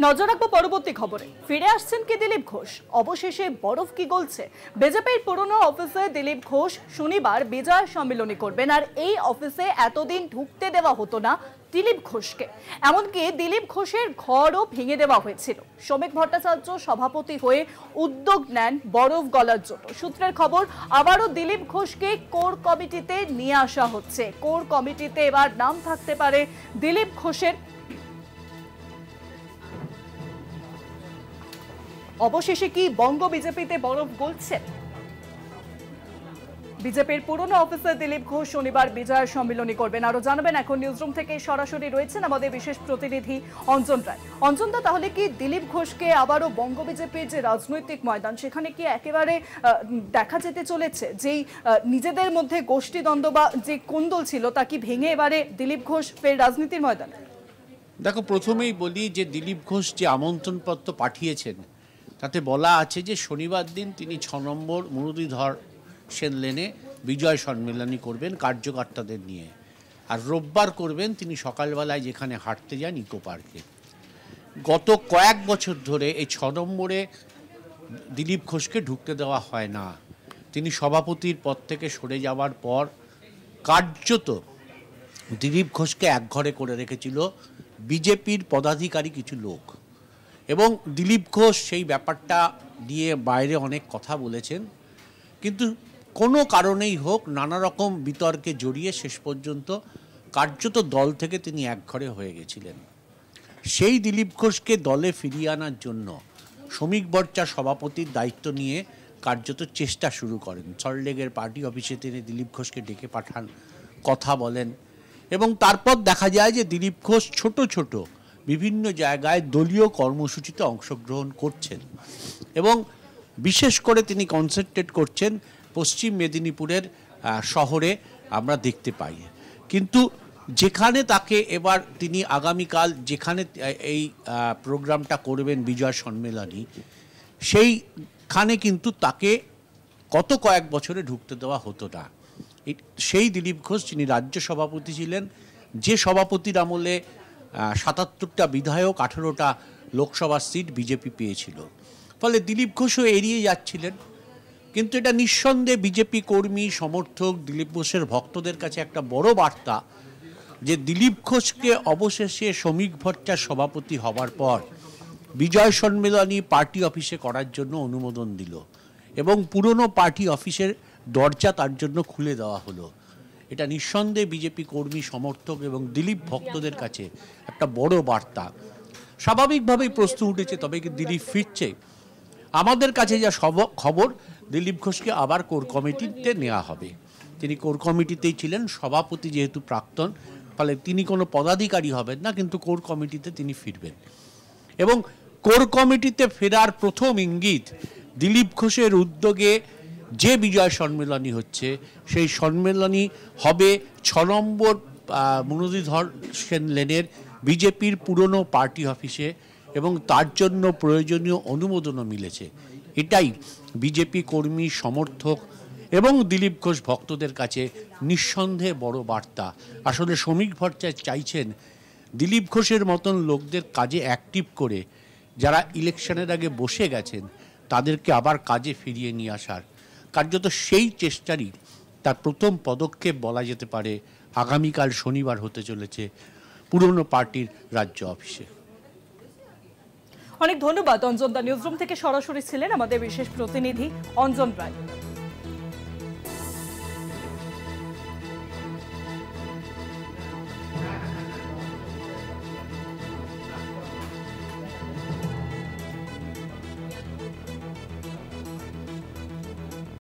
নজর রাখবো পরবর্তী খবরে। ফিরে আসছেন কি দিলীপ ঘোষ? অবশেষে বরফ কি গলছে? বিজেপির পুরনো অফিসে দিলীপ ঘোষ শনিবার বিজয় সম্মেলনী করবেন। আর এই অফিসে এতদিন ঢুকতে দেওয়া হতো না দিলীপ ঘোষকে, এমনকি দিলীপ ঘোষের ঘরও ভেঙে দেওয়া হয়েছিল। শ্রমিক ভট্টাচার্য সভাপতি হয়ে উদ্যোগ নেন বরফ গলার জন্য। সূত্রের খবর, আবারও দিলীপ ঘোষকে কোর কমিটিতে নিয়ে আসা হচ্ছে। কোর কমিটিতে এবার নাম থাকতে পারে দিলীপ ঘোষের। অবশেষে কি বঙ্গ বিজেপিতে বরফ গলছে? বিজেপির পুরনো অফিসে দিলীপ ঘোষ শনিবার বিজয় সম্মেলনী করবেন। আরো জানাবেন এখন নিউজরুম থেকে সরাসরি রয়েছেন আমাদের বিশেষ প্রতিনিধি অঞ্জন রায়। অঞ্জন দা, তাহলে কি দিলীপ ঘোষকে আবারও বঙ্গ বিজেপির যে রাজনৈতিক ময়দান, সেখানে কি একেবারে দেখা যেতে চলেছে যেই নিজেদের মধ্যে গোষ্ঠীদ্বন্দ্ব বা যে কোন্দল ছিল তা কি ভেঙে এবারে দিলীপ ঘোষ ফের রাজনীতির ময়দানে? দেখো, প্রথমেই বলি যে দিলীপ ঘোষ যে আমন্ত্রণপত্র পাঠিয়েছেন তাতে বলা আছে যে শনিবার দিন তিনি 6 নম্বর মুরলীধর সেন লেনে বিজয় সম্মেলনী করবেন কার্যকর্তাদের নিয়ে। আর রোববার করবেন তিনি সকালবেলায় যেখানে হাঁটতে যান ইকো পার্কে। গত কয়েক বছর ধরে এই 6 নম্বরে দিলীপ ঘোষকে ঢুকতে দেওয়া হয় না। তিনি সভাপতির পদ থেকে সরে যাওয়ার পর কার্যত দিলীপ ঘোষকে একঘরে করে রেখেছিল বিজেপির পদাধিকারী কিছু লোক, এবং দিলীপ ঘোষ সেই ব্যাপারটা নিয়ে বাইরে অনেক কথা বলেছেন। কিন্তু কোনো কারণেই হোক, নানা রকম বিতর্কে জড়িয়ে শেষ পর্যন্ত কার্যত দল থেকে তিনি একঘরে হয়ে গেছিলেন। সেই দিলীপ ঘোষকে দলে ফিরিয়ে আনার জন্য শ্রমিক মোর্চার সভাপতির দায়িত্ব নিয়ে কার্যত চেষ্টা শুরু করেন। সল্টলেকের পার্টি অফিসে তিনি দিলীপ ঘোষকে ডেকে পাঠান, কথা বলেন, এবং তারপর দেখা যায় যে দিলীপ ঘোষ ছোট ছোট বিভিন্ন জায়গায় দলীয় কর্মসূচিতে অংশগ্রহণ করছেন, এবং বিশেষ করে তিনি কনসেন্ট্রেট করছেন পশ্চিম মেদিনীপুরের শহরে আমরা দেখতে পাই। কিন্তু যেখানে তাকে এবার তিনি আগামীকাল যেখানে এই প্রোগ্রামটা করবেন বিজয় সম্মেলনী, সেইখানে কিন্তু তাকে গত কয়েক বছরে ঢুকতে দেওয়া হতো না। সেই দিলীপ ঘোষ যিনি রাজ্য সভাপতি ছিলেন, যে সভাপতির আমলে ৭৭টা বিধায়ক 18টা লোকসভার সিট বিজেপি পেয়েছিল, ফলে দিলীপ ঘোষও এড়িয়ে যাচ্ছিলেন। কিন্তু এটা নিঃসন্দেহে বিজেপি কর্মী, সমর্থক, দিলীপ ঘোষের ভক্তদের কাছে একটা বড় বার্তা যে দিলীপ ঘোষকে অবশেষে শ্রমিক মোর্চার সভাপতি হওয়ার পর বিজয় সম্মেলনী পার্টি অফিসে করার জন্য অনুমোদন দিল, এবং পুরনো পার্টি অফিসের দরজা তার জন্য খুলে দেওয়া হলো। এটা নিঃসন্দেহে বিজেপি কর্মী, সমর্থক এবং দিলীপ ভক্তদের কাছে একটা বড় বার্তা। স্বাভাবিকভাবেই প্রশ্ন উঠেছে, তবে কি দিলীপ ফিরছে? আমাদের কাছে যা খবর, দিলীপ ঘোষকে আবার কোর কমিটিতে নেওয়া হবে। তিনি কোর কমিটিতেই ছিলেন, সভাপতি যেহেতু প্রাক্তন, ফলে তিনি কোনো পদাধিকারী হবেন না, কিন্তু কোর কমিটিতে তিনি ফিরবেন। এবং কোর কমিটিতে ফেরার প্রথম ইঙ্গিত দিলীপ ঘোষের উদ্যোগে যে বিজয় সম্মেলনী হচ্ছে, সেই সম্মেলনী হবে 6 নম্বর মুরলীধর সেন লেনের বিজেপির পুরনো পার্টি অফিসে, এবং তার জন্য প্রয়োজনীয় অনুমোদনও মিলেছে। এটাই বিজেপি কর্মী, সমর্থক এবং দিলীপ ঘোষ ভক্তদের কাছে নিঃসন্দেহে বড় বার্তা। আসলে শ্রমিক মোর্চা চাইছেন দিলীপ ঘোষের মতন লোকদের কাজে অ্যাক্টিভ করে, যারা ইলেকশনের আগে বসে গেছেন তাদেরকে আবার কাজে ফিরিয়ে নিয়ে আসার। কার্যত সেই চেষ্টারই তার প্রথম পদক্ষেপ বলা যেতে পারে আগামীকাল শনিবার হতে চলেছে পুরনো পার্টির রাজ্য অফিসে। অনেক ধন্যবাদ অঞ্জন দা। নিউজরুম থেকে সরাসরি ছিলেন আমাদের বিশেষ প্রতিনিধি অঞ্জন রায়।